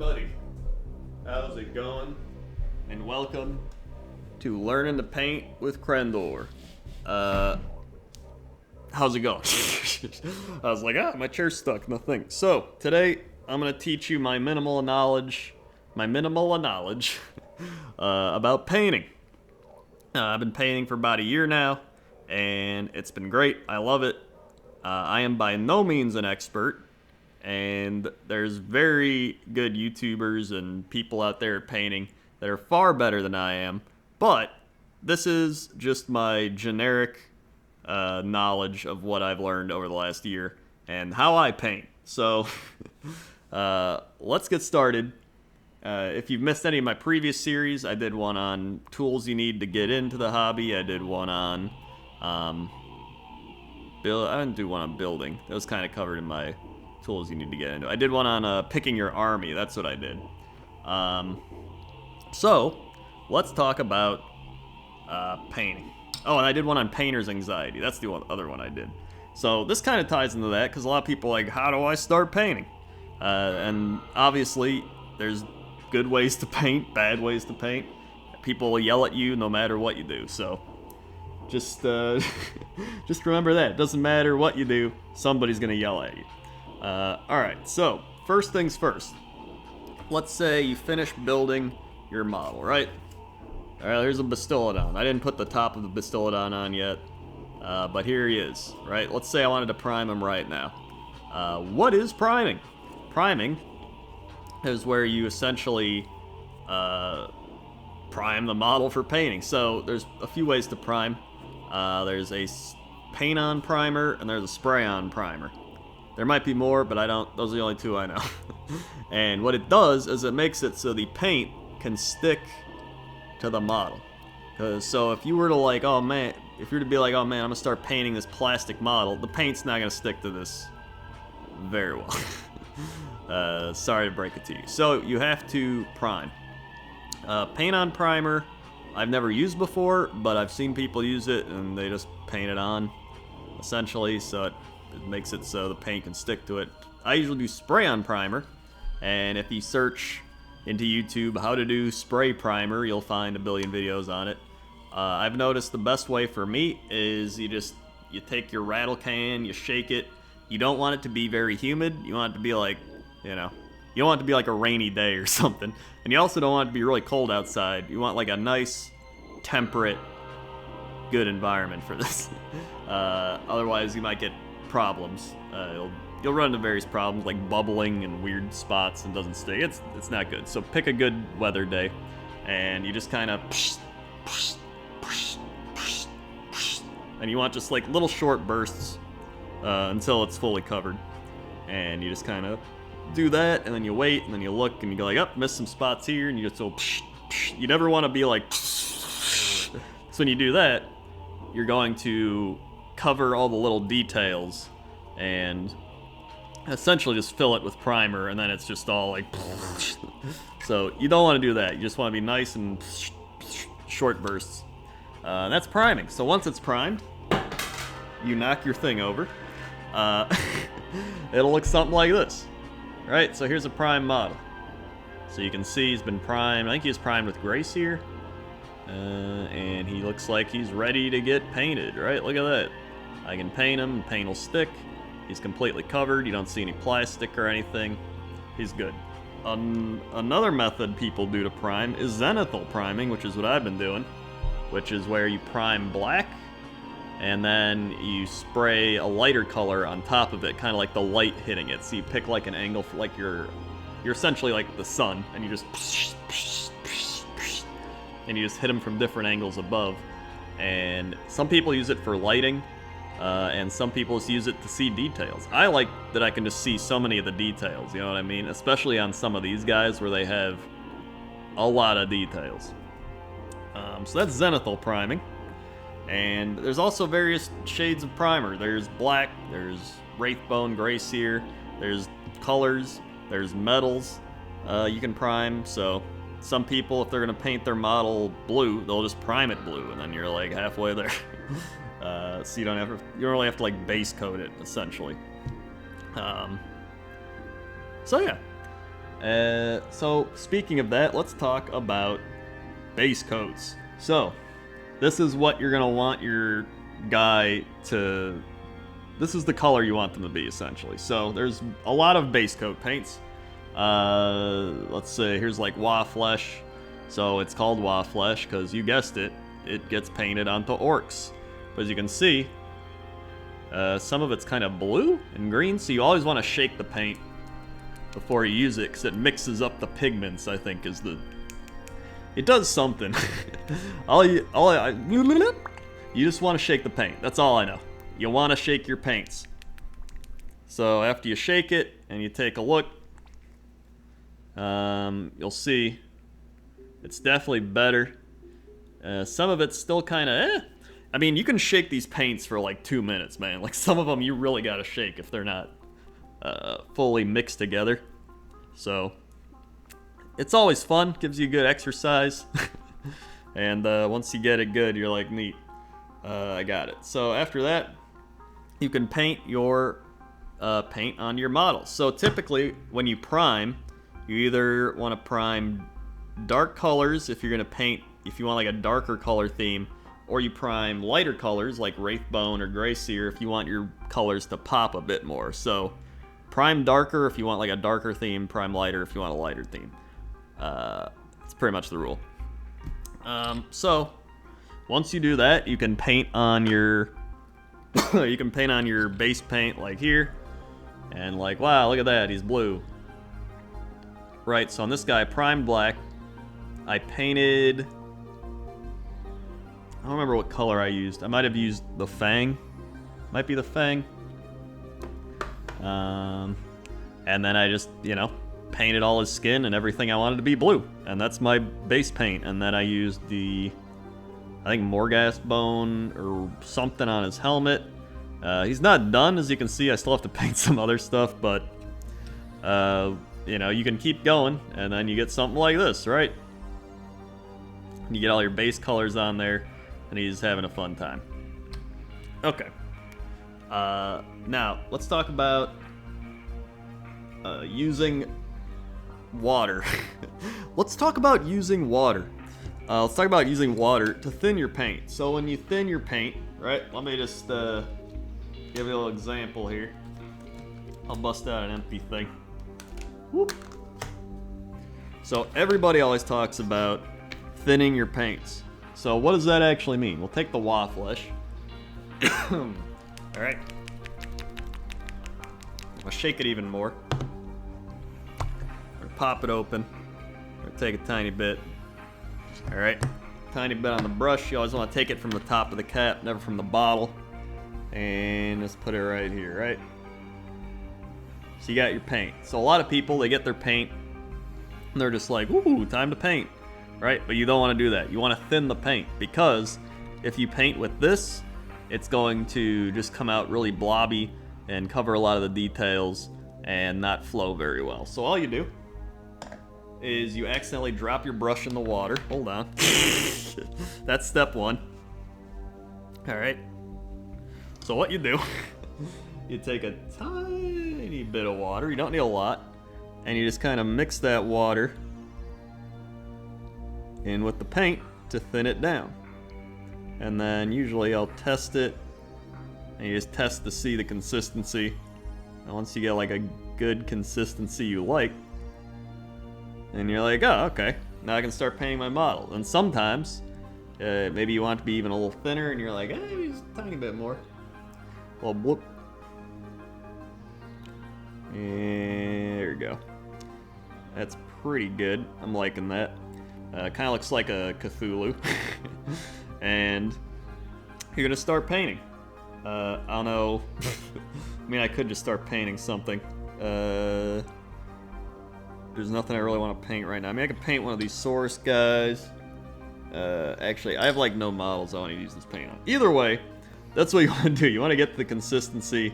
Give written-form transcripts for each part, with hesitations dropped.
everybody. How's it going? And welcome to Learning to Paint with Krendor. How's it going? I was like, my chair's stuck, nothing. So, today, I'm gonna teach you my minimal knowledge about painting. I've been painting for about a year now, and it's been great. I love it. I am by no means an expert, and there's very good YouTubers and people out there painting that are far better than I am, but this is just my generic knowledge of what I've learned over the last year and how I paint. So let's get started. If you've missed any of my previous series, I did one on tools you need to get into the hobby. I did one on I didn't do one on building. That was kind of covered in my tools you need to get into. I did one on picking your army. That's what I did. So let's talk about painting. Oh, and I did one on painter's anxiety. That's the other one I did. So this kind of ties into that because a lot of people are like, how do I start painting? And obviously, there's good ways to paint, bad ways to paint. People will yell at you no matter what you do. So just remember that. It doesn't matter what you do, somebody's going to yell at you. Alright, so first things first. Let's say you finish building your model, right? Alright, here's a Battletome. I didn't put the top of the Battletome on yet, but here he is, right? Let's say I wanted to prime him right now. What is priming? Priming is where you essentially prime the model for painting. So there's a few ways to prime. There's a paint-on primer and there's a spray-on primer. There might be more, but those are the only two I know. And what it does is it makes it so the paint can stick to the model. So if you were to like, I'm gonna start painting this plastic model, the paint's not gonna stick to this very well. Sorry to break it to you. So you have to prime. Paint-on primer, I've never used before, but I've seen people use it and they just paint it on, essentially, so it makes it so the paint can stick to it. I usually do spray-on primer, and if you search into YouTube how to do spray primer, you'll find a billion videos on it. I've noticed the best way for me is you take your rattle can, you shake it. You don't want it to be very humid. You want it to be like, you don't want it to be like a rainy day or something. And you also don't want it to be really cold outside. You want like a nice, temperate, good environment for this. Otherwise, you might get problems. You'll run into various problems like bubbling and weird spots and doesn't stay. It's not good. So pick a good weather day, and you just kind of and you want just like little short bursts until it's fully covered, and you just kind of do that, and then you wait, and then you look, and you go like, missed some spots here, and you just go you never want to be like so when you do that, you're going to cover all the little details and essentially just fill it with primer, and then it's just all like so you don't want to do that. You just want to be nice and short bursts. That's priming. So once it's primed, you knock your thing over. It'll look something like this. Right, so here's a prime model. So you can see he's been primed. I think he was primed with grace here. And he looks like he's ready to get painted, right? Look at that. I can paint him, paint will stick. He's completely covered. You don't see any plastic or anything. He's good. Another method people do to prime is zenithal priming, which is what I've been doing, which is where you prime black, and then you spray a lighter color on top of it, kind of like the light hitting it. So you pick like an angle for like you're essentially like the sun, and you just hit them from different angles above. And some people use it for lighting, and some people just use it to see details. I like that I can just see so many of the details, you know what I mean? Especially on some of these guys where they have a lot of details. So that's zenithal priming. And there's also various shades of primer. There's black, there's wraithbone, gray seer, there's colors, there's metals you can prime. So some people, if they're going to paint their model blue, they'll just prime it blue, and then you're like halfway there. So you don't really have to like base coat it, essentially. So yeah, So speaking of that, let's talk about base coats. So this is what you're gonna want your guy to. This is the color you want them to be, essentially. So there's a lot of base coat paints. Let's say here's like Wa Flesh. So it's called Wa Flesh because you guessed it, it gets painted onto orcs. But as you can see, some of it's kind of blue and green, so you always want to shake the paint before you use it because it mixes up the pigments, I think is the... It does something. You just want to shake the paint, that's all I know. You want to shake your paints. So after you shake it and you take a look, you'll see it's definitely better. Some of it's still kind of I mean, you can shake these paints for like 2 minutes, man. Like some of them you really gotta shake if they're not fully mixed together. So it's always fun, gives you good exercise. And once you get it good, you're like, neat, I got it. So after that, you can paint your paint on your models. So typically, when you prime, you either want to prime dark colors if you're going to paint, if you want like a darker color theme, or you prime lighter colors like Wraithbone or Greyseer if you want your colors to pop a bit more. So prime darker if you want like a darker theme, prime lighter if you want a lighter theme. It's pretty much the rule. So once you do that, you can paint on your you can paint on your base paint like here, and like, wow, look at that, he's blue. Right, so on this guy, primed black, I painted, I don't remember what color I used. I might have used the Fang. Might be the Fang. And then I just, you know, painted all his skin and everything I wanted to be blue. And that's my base paint. And then I used the, I think, Morghast bone or something on his helmet. He's not done, as you can see. I still have to paint some other stuff, but, you know, you can keep going, and then you get something like this, right? You get all your base colors on there, and he's having a fun time. Okay. Now, let's talk about using water. Let's talk about using water. Let's talk about using water to thin your paint. So when you thin your paint, right, let me just give you a little example here. I'll bust out an empty thing. Whoop. So everybody always talks about thinning your paints. So what does that actually mean? We'll take the Wa Flesh. Alright. I'll shake it even more. Or pop it open. Or take a tiny bit. Alright. Tiny bit on the brush. You always want to take it from the top of the cap, never from the bottle. And just put it right here, right? So you got your paint. So a lot of people, they get their paint and they're just like, ooh, time to paint, right? But you don't want to do that. You want to thin the paint, because if you paint with this, it's going to just come out really blobby and cover a lot of the details and not flow very well. So all you do is you accidentally drop your brush in the water. Hold on. That's step one. All right. So what you do, you take a tiny bit of water, you don't need a lot, and you just kind of mix that water in with the paint to thin it down. And then usually I'll test it, and you just test to see the consistency. And once you get like a good consistency you like, and you're like, oh, okay, now I can start painting my model. And sometimes, maybe you want it to be even a little thinner, and you're like, hey, just a tiny bit more. Well, whoop. And there you go. That's pretty good. I'm liking that. Kind of looks like a Cthulhu. And you're gonna start painting. I don't know. I mean, I could just start painting something. There's nothing I really want to paint right now. I mean, I could paint one of these Saurus guys. Actually, I have like no models I want to use this paint on. Either way, that's what you want to do. You want to get the consistency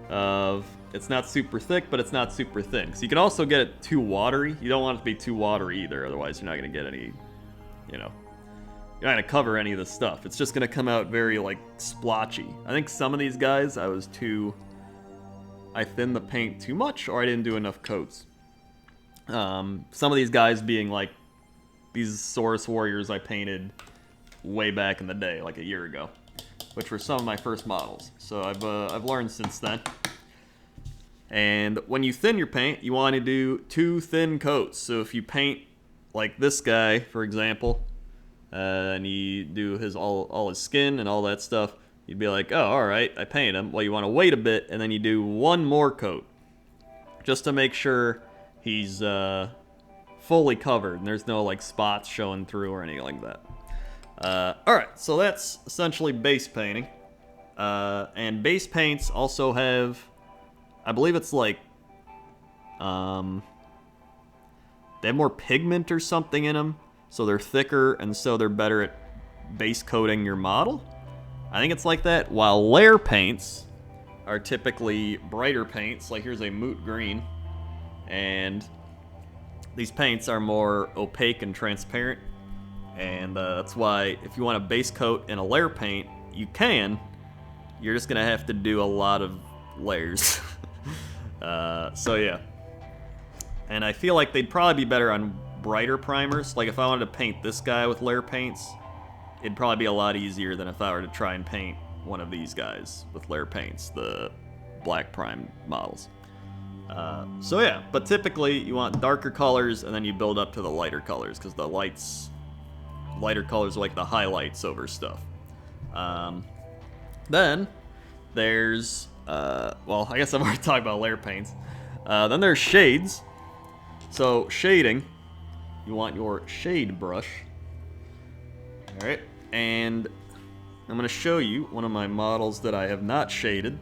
of, it's not super thick, but it's not super thin. So you can also get it too watery. You don't want it to be too watery either, otherwise you're not going to get any, you know, you're not going to cover any of the stuff. It's just going to come out very, like, splotchy. I think some of these guys, I thinned the paint too much, or I didn't do enough coats. Some of these guys being like these Saurus warriors I painted way back in the day, like a year ago, which were some of my first models. So I've learned since then. And when you thin your paint, you want to do 2 thin coats. So if you paint like this guy, for example, and you do his all his skin and all that stuff, you'd be like, oh, all right, I painted him. Well, you want to wait a bit, and then you do 1 more coat, just to make sure he's fully covered and there's no like spots showing through or anything like that. Alright, so that's essentially base painting. And base paints also have, I believe it's like, they have more pigment or something in them, so they're thicker and so they're better at base coating your model. I think it's like that, while layer paints are typically brighter paints, like here's a moot green, and these paints are more opaque and transparent, and that's why if you want a base coat in a layer paint, you can. You're just gonna have to do a lot of layers. So yeah. And I feel like they'd probably be better on brighter primers. Like if I wanted to paint this guy with layer paints, it'd probably be a lot easier than if I were to try and paint one of these guys with layer paints, the black prime models. So yeah, but typically you want darker colors and then you build up to the lighter colors, because the lighter colors are like the highlights over stuff. Then there's, well, I guess I've already talked about layer paints. Then there's shades. So shading, you want your shade brush. Alright, and I'm going to show you one of my models that I have not shaded.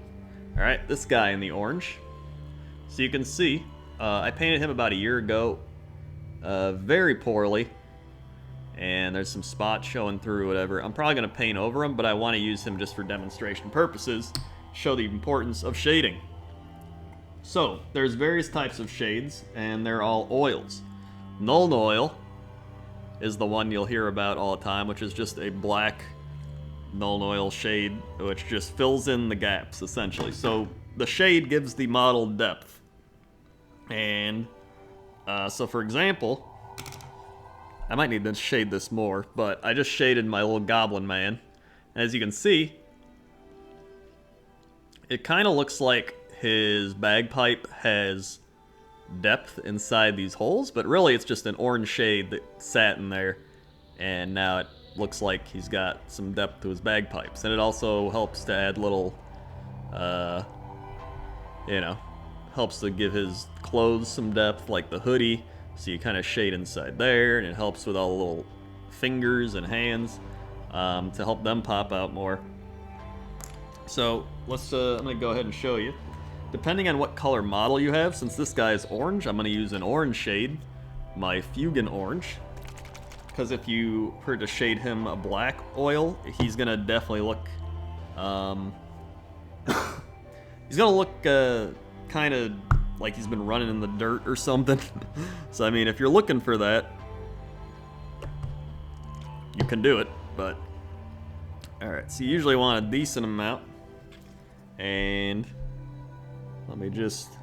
Alright, this guy in the orange. So you can see, I painted him about a year ago, very poorly, and there's some spots showing through, whatever. I'm probably going to paint over him, but I want to use him just for demonstration purposes, show the importance of shading. So, there's various types of shades, and they're all oils. Nuln oil is the one you'll hear about all the time, which is just a black Nuln oil shade, which just fills in the gaps, essentially. So, the shade gives the model depth. And so for example, I might need to shade this more, but I just shaded my little goblin man. And as you can see, it kind of looks like his bagpipe has depth inside these holes, but really it's just an orange shade that sat in there, and now it looks like he's got some depth to his bagpipes. And it also helps to add little, you know, helps to give his clothes some depth, like the hoodie, so you kind of shade inside there, and it helps with all the little fingers and hands to help them pop out more. So let's, I'm gonna go ahead and show you. Depending on what color model you have, since this guy is orange, I'm gonna use an orange shade, my Fugan orange, because if you were to shade him a black oil, he's gonna definitely look, he's gonna look kind of like he's been running in the dirt or something. So I mean, if you're looking for that, you can do it, but alright, so you usually want a decent amount, and let me just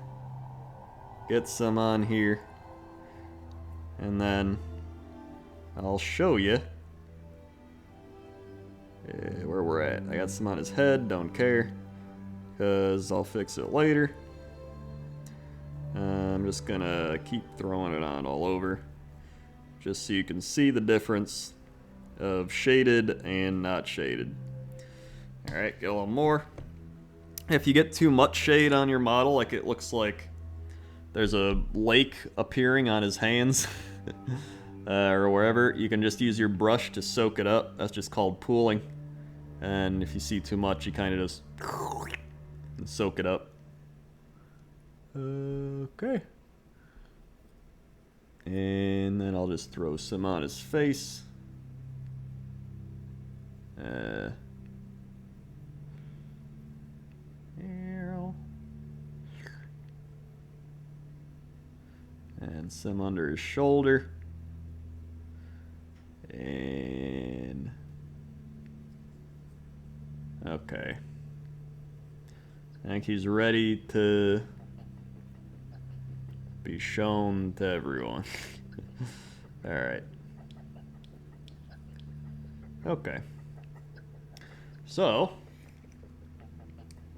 get some on here, and then I'll show you where we're at. I got some on his head, don't care, because I'll fix it later. I'm just gonna keep throwing it on all over, just so you can see the difference of shaded and not shaded. Alright, get a little more. If you get too much shade on your model, like it looks like there's a lake appearing on his hands, or wherever, you can just use your brush to soak it up. That's just called pooling. And if you see too much, you kind of just soak it up. Okay. And then I'll just throw some on his face. And some under his shoulder. And okay. I think he's ready to be shown to everyone. Alright. Okay. So,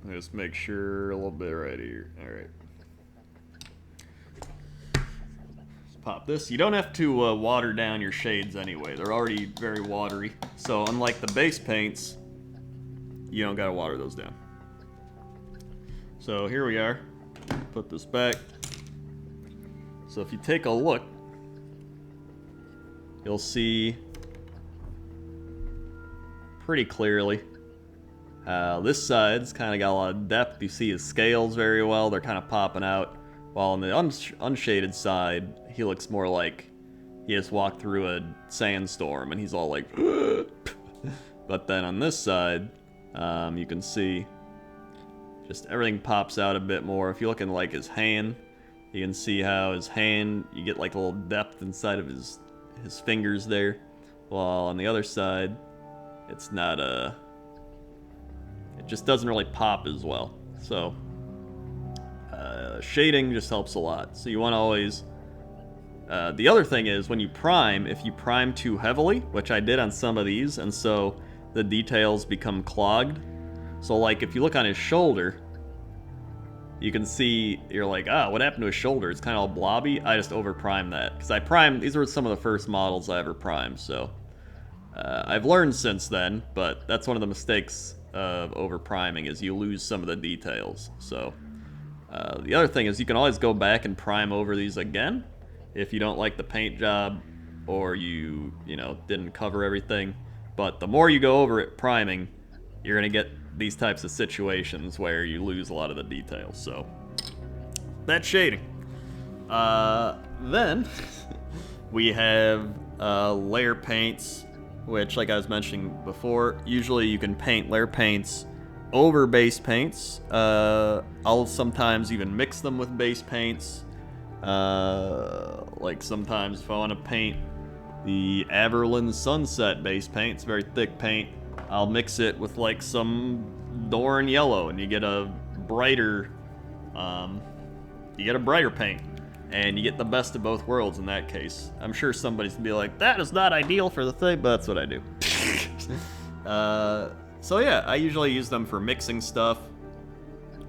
let's make sure a little bit right here. Alright. Let's pop this. You don't have to water down your shades anyway. They're already very watery. So, unlike the base paints, you don't gotta water those down. So, here we are. Put this back. So, if you take a look, you'll see pretty clearly. This side's kind of got a lot of depth. You see his scales very well. They're kind of popping out. While on the unshaded side, he looks more like he just walked through a sandstorm and he's all like... But then on this side, you can see just everything pops out a bit more. If you look in like his hand, you can see how his hand, you get like a little depth inside of his fingers there. While on the other side, it's not it just doesn't really pop as well. So shading just helps a lot. So you want to always the other thing is when you prime, if you prime too heavily, which I did on some of these, and so the details become clogged. So like if you look on his shoulder, you can see, you're like, what happened to his shoulder? It's kind of all blobby. I just over primed that because I primed, these were some of the first models I ever primed. So I've learned since then, but that's one of the mistakes of over priming is you lose some of the details. So the other thing is you can always go back and prime over these again if you don't like the paint job or you didn't cover everything. But the more you go over it priming, you're gonna get these types of situations where you lose a lot of the details. So that's shading. Then we have layer paints, which, like I was mentioning before, usually you can paint layer paints over base paints. I'll sometimes even mix them with base paints. Like sometimes if I want to paint the Averland Sunset base paint, it's very thick paint, I'll mix it with like some Dorn yellow, and you get a brighter, paint, and you get the best of both worlds in that case. I'm sure somebody's gonna be like, that is not ideal for the thing, but that's what I do. So yeah, I usually use them for mixing stuff,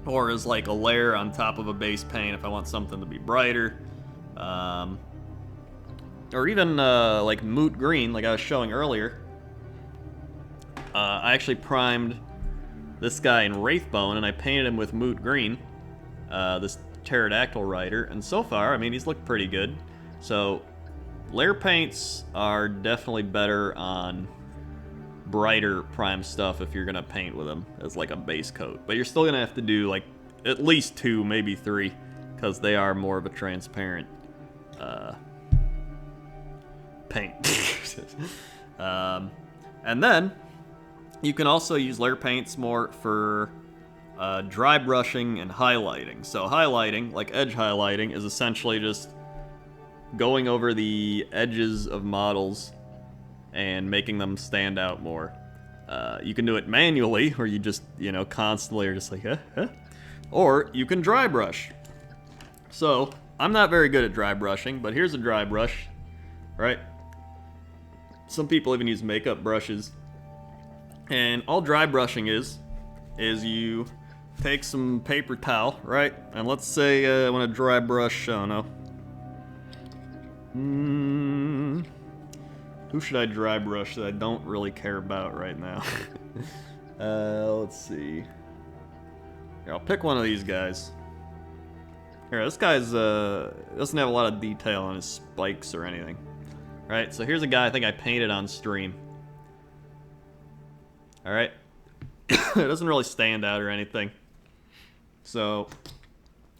or as like a layer on top of a base paint if I want something to be brighter. Or even like moot green, like I was showing earlier. I actually primed this guy in Wraithbone, and I painted him with moot green, this pterodactyl rider, and so far, I mean, he's looked pretty good. So, layer paints are definitely better on brighter prime stuff if you're gonna paint with them as like a base coat. But you're still gonna have to do like at least 2, maybe 3, because they are more of a transparent paint. And then you can also use layer paints more for dry brushing and highlighting. So highlighting, like edge highlighting, is essentially just going over the edges of models and making them stand out more. You can do it manually, where you just, constantly are just like, or you can dry brush. So, I'm not very good at dry brushing, but here's a dry brush, right? Some people even use makeup brushes. And all dry brushing is you take some paper towel, right? And let's say I want to dry brush, I don't know. Who should I dry brush that I don't really care about right now? Let's see. Here, I'll pick one of these guys. Here, this guy's doesn't have a lot of detail on his spikes or anything. Right, so here's a guy I think I painted on stream. Alright. It doesn't really stand out or anything. So,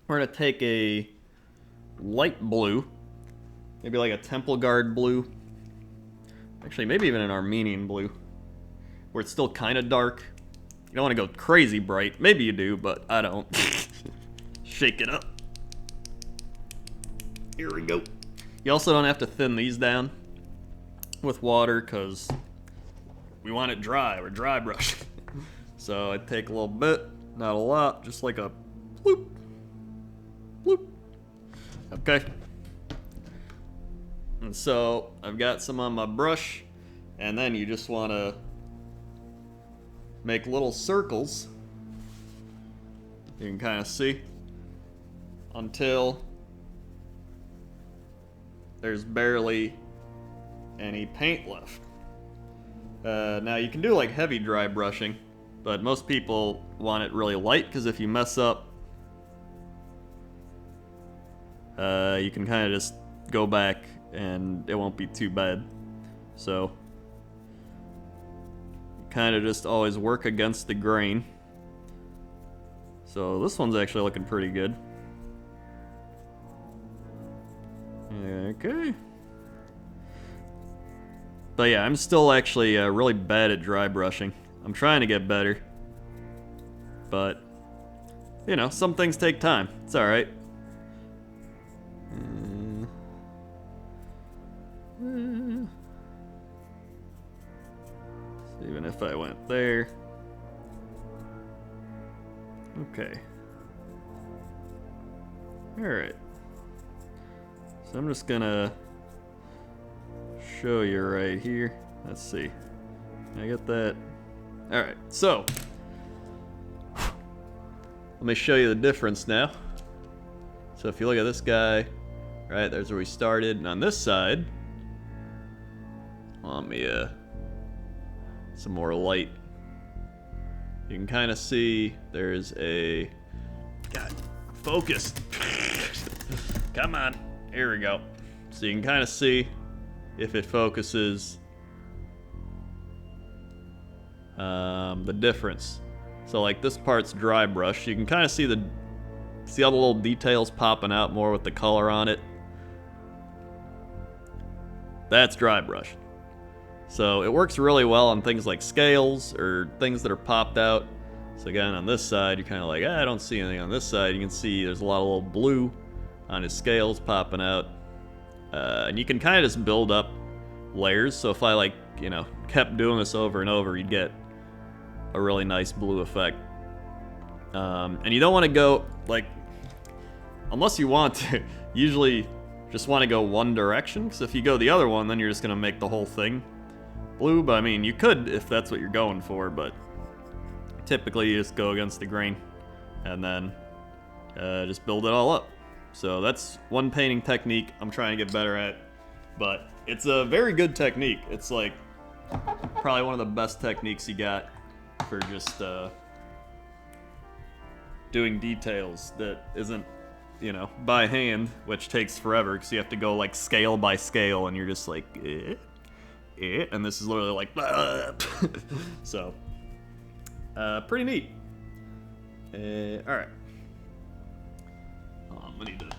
we're going to take a light blue. Maybe like a Temple Guard blue. Actually, maybe even an Armenian blue. Where it's still kind of dark. You don't want to go crazy bright. Maybe you do, but I don't. Shake it up. Here we go. You also don't have to thin these down with water, because we want it dry. We're dry brushing. So I take a little bit, not a lot, just like a bloop, bloop. Okay. And so I've got some on my brush, and then you just want to make little circles. You can kind of see until there's barely any paint left. Now you can do like heavy dry brushing, but most people want it really light because if you mess up, you can kind of just go back and it won't be too bad. So kind of just always work against the grain. So this one's actually looking pretty good. Okay. But yeah, I'm still actually really bad at dry brushing. I'm trying to get better. But, you know, some things take time. It's alright. Even if I went there. Okay. Alright. So I'm just gonna show you right here. Let's see. Can I get that? Alright, so let me show you the difference now. So if you look at this guy, right, there's where we started, and on this side, let me some more light. You can kind of see there's a... God, focus. Come on. Here we go. So you can kind of see if it focuses the difference. So like this part's dry brush. You can kind of see all the little details popping out more with the color on it. That's dry brush. So it works really well on things like scales or things that are popped out. So again, on this side, you're kind of like, I don't see anything on this side. You can see there's a lot of little blue on his scales popping out. And you can kind of just build up layers. So if I like, you know, kept doing this over and over, you'd get a really nice blue effect. And you don't want to go, like, unless you want to, usually just want to go one direction. Because if you go the other one, then you're just going to make the whole thing blue. But I mean, you could if that's what you're going for, but typically you just go against the grain and then just build it all up. So that's one painting technique I'm trying to get better at, but it's a very good technique. It's like probably one of the best techniques you got for just doing details that isn't, you know, by hand, which takes forever because you have to go like scale by scale and you're just like and this is literally like so pretty neat. All right. I need to...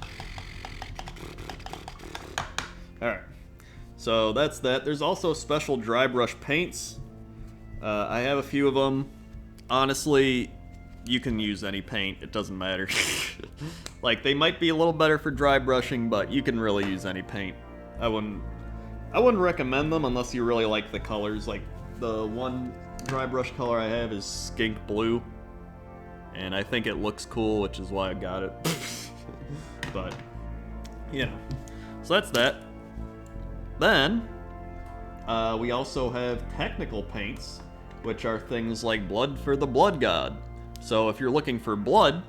Alright, so that's that. There's also special dry brush paints. I have a few of them. Honestly, you can use any paint. It doesn't matter. Like, they might be a little better for dry brushing, but you can really use any paint. I wouldn't recommend them unless you really like the colors. Like, the one dry brush color I have is skink blue. And I think it looks cool, which is why I got it. But, you know, so that's that. Then, we also have technical paints, which are things like blood for the blood god. So if you're looking for blood,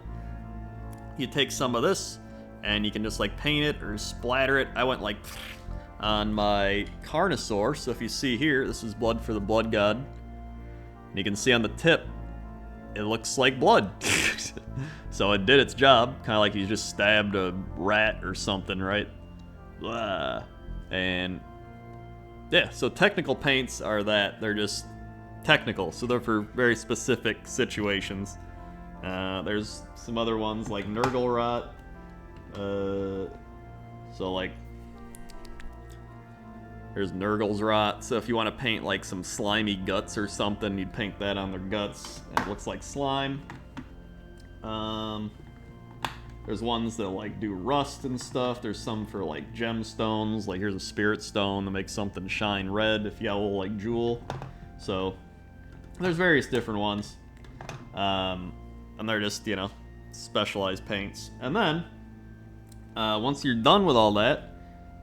you take some of this, and you can just like paint it or splatter it. I went like on my Carnosaur, so if you see here, this is blood for the blood god. And you can see on the tip, it looks like blood. So it did its job, kind of like you just stabbed a rat or something, right? And yeah, so technical paints are that. They're just technical, so they're for very specific situations. There's some other ones like Nurgle Rot. So like, there's Nurgle's Rot. So if you want to paint like some slimy guts or something, you'd paint that on their guts, and it looks like slime. There's ones that like do rust and stuff. There's some for like gemstones. Like here's a spirit stone that makes something shine red if you have a little like jewel. So there's various different ones. And they're just, you know, specialized paints. And then Once you're done with all that,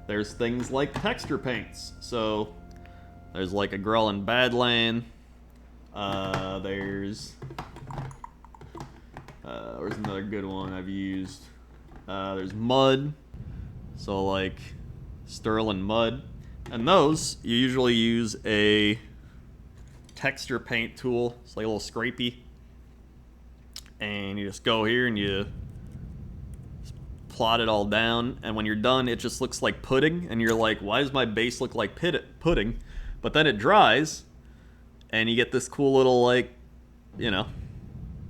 there's things like texture paints. So there's like a Grelin Badland. Where's another good one I've used? There's mud. So like Sterling mud. And those, you usually use a texture paint tool. It's like a little scrapey. And you just go here and you plot it all down, and when you're done, it just looks like pudding, and you're like, why does my base look like pudding? But then it dries, and you get this cool little, like, you know,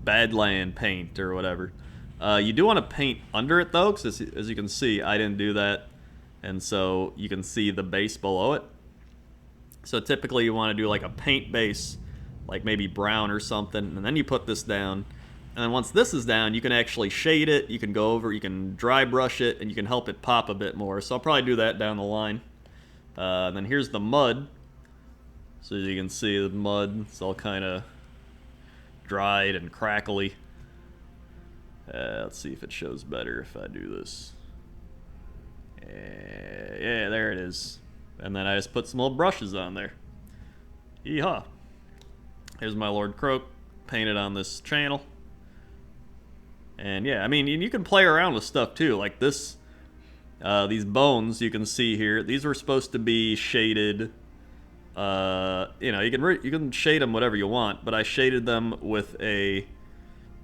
Badland paint or whatever. You do want to paint under it, though, because as you can see, I didn't do that, and so you can see the base below it. So typically you want to do like a paint base, like maybe brown or something, and then you put this down. And then once this is down, you can actually shade it, you can go over, you can dry brush it, and you can help it pop a bit more. So I'll probably do that down the line. And then here's the mud. So as you can see, the mud, it's all kind of dried and crackly. Let's see if it shows better if I do this. Yeah, there it is. And then I just put some old brushes on there. Yeehaw. Here's my Lord Kroak, painted on this channel. And yeah, I mean, you can play around with stuff too. Like this, these bones you can see here. These were supposed to be shaded. You know, you can shade them whatever you want, but I shaded them with a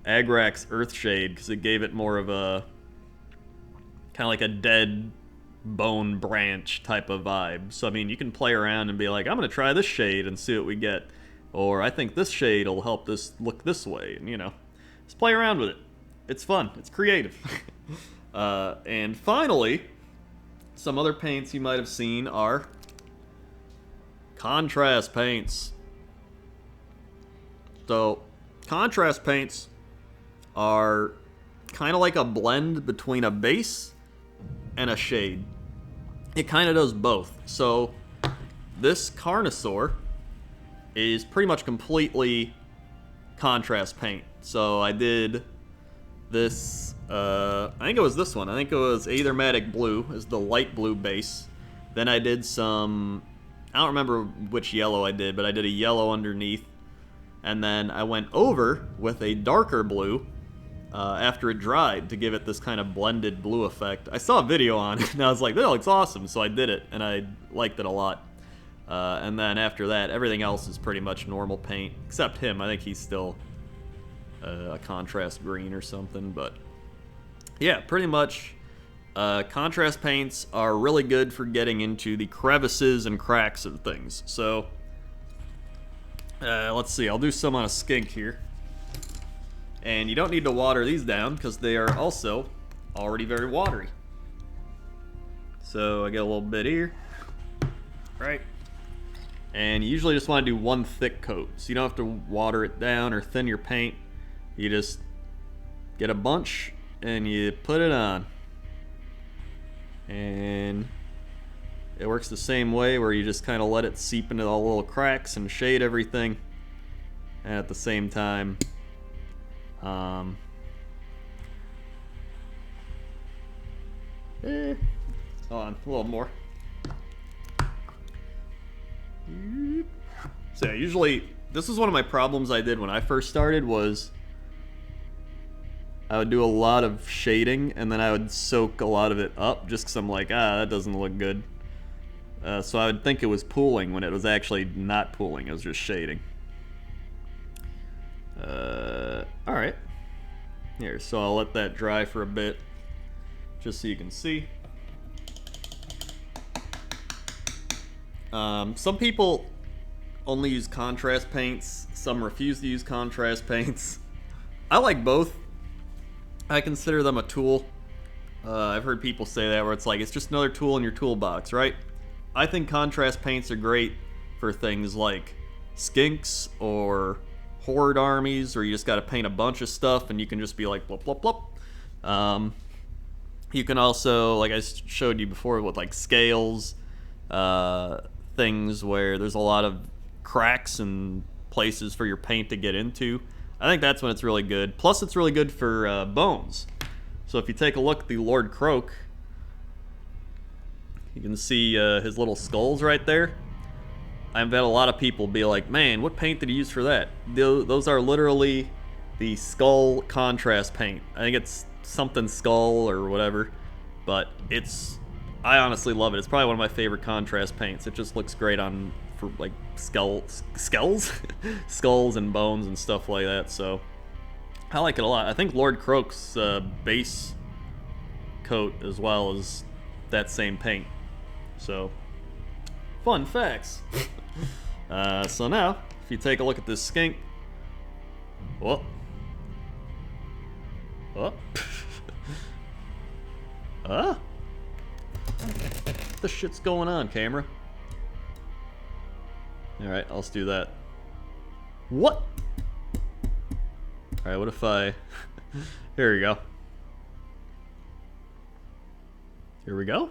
Agrax Earth Shade because it gave it more of a kind of like a dead bone branch type of vibe. So I mean, you can play around and be like, I'm gonna try this shade and see what we get, or I think this shade will help this look this way, and you know, just play around with it. It's fun. It's creative. And finally, some other paints you might have seen are contrast paints. So, contrast paints are kind of like a blend between a base and a shade. It kind of does both. So, this Carnosaur is pretty much completely contrast paint. So, I did this, I think it was this one. I think it was Aethermatic Blue is the light blue base. Then I did some, I don't remember which yellow I did, but I did a yellow underneath. And then I went over with a darker blue after it dried to give it this kind of blended blue effect. I saw a video on it and I was like, that looks awesome. So I did it and I liked it a lot. And then after that, everything else is pretty much normal paint, except him. I think he's still a contrast green or something, but yeah, pretty much contrast paints are really good for getting into the crevices and cracks of things. So let's see, I'll do some on a skink here, and you don't need to water these down because they are also already very watery. So I get a little bit here, right? And you usually just want to do one thick coat, so you don't have to water it down or thin your paint. You just get a bunch and you put it on. And it works the same way, where you just kind of let it seep into all the little cracks and shade everything. And at the same time, hold on, a little more. So yeah, usually, this is one of my problems I did when I first started, was I would do a lot of shading, and then I would soak a lot of it up, just because I'm like, that doesn't look good. So I would think it was pooling when it was actually not pooling, it was just shading. Alright. Here, so I'll let that dry for a bit, just so you can see. Some people only use contrast paints, some refuse to use contrast paints. I like both. I consider them a tool. I've heard people say that, where it's like, it's just another tool in your toolbox, right? I think contrast paints are great for things like skinks or horde armies, where you just got to paint a bunch of stuff and you can just be like, blop, blop, blop. You can also, like I showed you before, with like scales, things where there's a lot of cracks and places for your paint to get into. I think that's when it's really good. Plus, it's really good for bones. So if you take a look at the Lord Kroak, You can see his little skulls right there. I've had a lot of people be like, man, what paint did he use for that? Those are literally the skull contrast paint. I think it's something skull or whatever, but I honestly love it. It's probably one of my favorite contrast paints. It just looks great on for like skulls skulls and bones and stuff like that. So I like it a lot. I think Lord Kroak's base coat as well as that same paint. So fun facts. So now, if you take a look at this skink, what the shit's going on, camera? All right, let's do that. What? All right, what if I? Here we go. Here we go.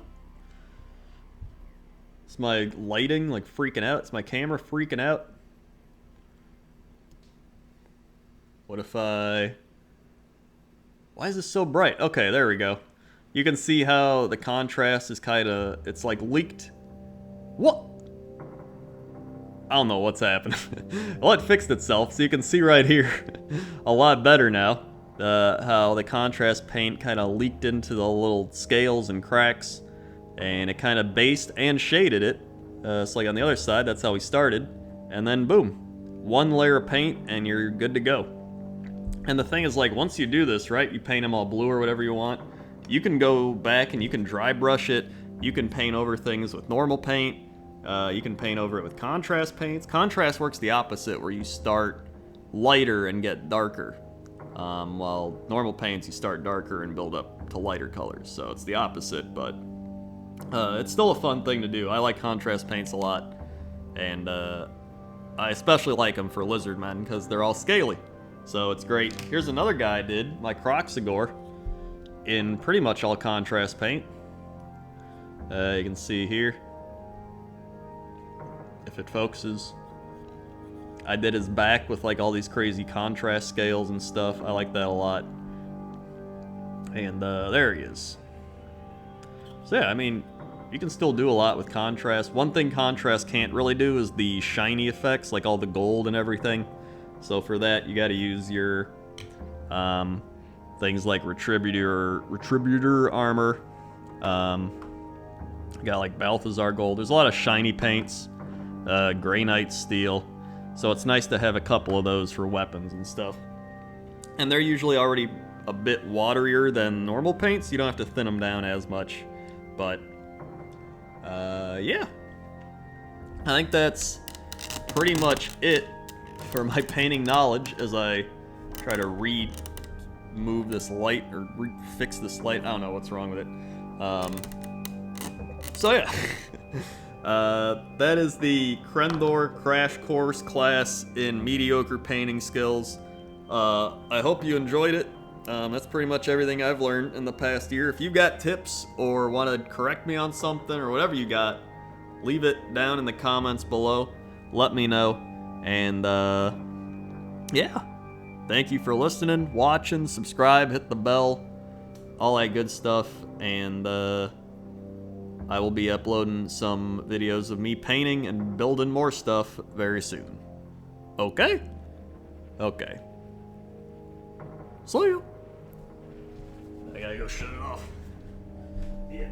Is my lighting like freaking out? Is my camera freaking out? What if I... Why is this so bright? Okay, there we go. You can see how the contrast is kind of... It's like leaked. What? I don't know what's happening. Well, it fixed itself, so you can see right here a lot better now. How the contrast paint kind of leaked into the little scales and cracks. And it kind of based and shaded it. So like on the other side, that's how we started. And then boom, one layer of paint and you're good to go. And the thing is, like, once you do this, right, you paint them all blue or whatever you want, you can go back and you can dry brush it. You can paint over things with normal paint. You can paint over it with contrast paints. Contrast works the opposite, where you start lighter and get darker. While normal paints, you start darker and build up to lighter colors. So it's the opposite, but... it's still a fun thing to do. I like contrast paints a lot, and I especially like them for lizard men because they're all scaly, so it's great. Here's another guy I did, my Kroak in pretty much all contrast paint. You can see here, if it focuses, I did his back with like all these crazy contrast scales and stuff. I like that a lot. And there he is. So yeah, I mean, you can still do a lot with contrast. One thing contrast can't really do is the shiny effects, like all the gold and everything. So for that, you got to use your things like Retributor armor. Got like Balthazar gold. There's a lot of shiny paints, Grey Knight steel. So it's nice to have a couple of those for weapons and stuff. And they're usually already a bit waterier than normal paints. You don't have to thin them down as much. But, yeah. I think that's pretty much it for my painting knowledge as I try to remove this light or fix this light. I don't know what's wrong with it. So, yeah. That is the Krendor Crash Course class in mediocre painting skills. I hope you enjoyed it. That's pretty much everything I've learned in the past year. If you've got tips or want to correct me on something or whatever you got, leave it down in the comments below. Let me know. And, yeah. Thank you for listening, watching, subscribe, hit the bell, all that good stuff. And, I will be uploading some videos of me painting and building more stuff very soon. Okay? Okay. See you. I gotta go shut it off. Yeah.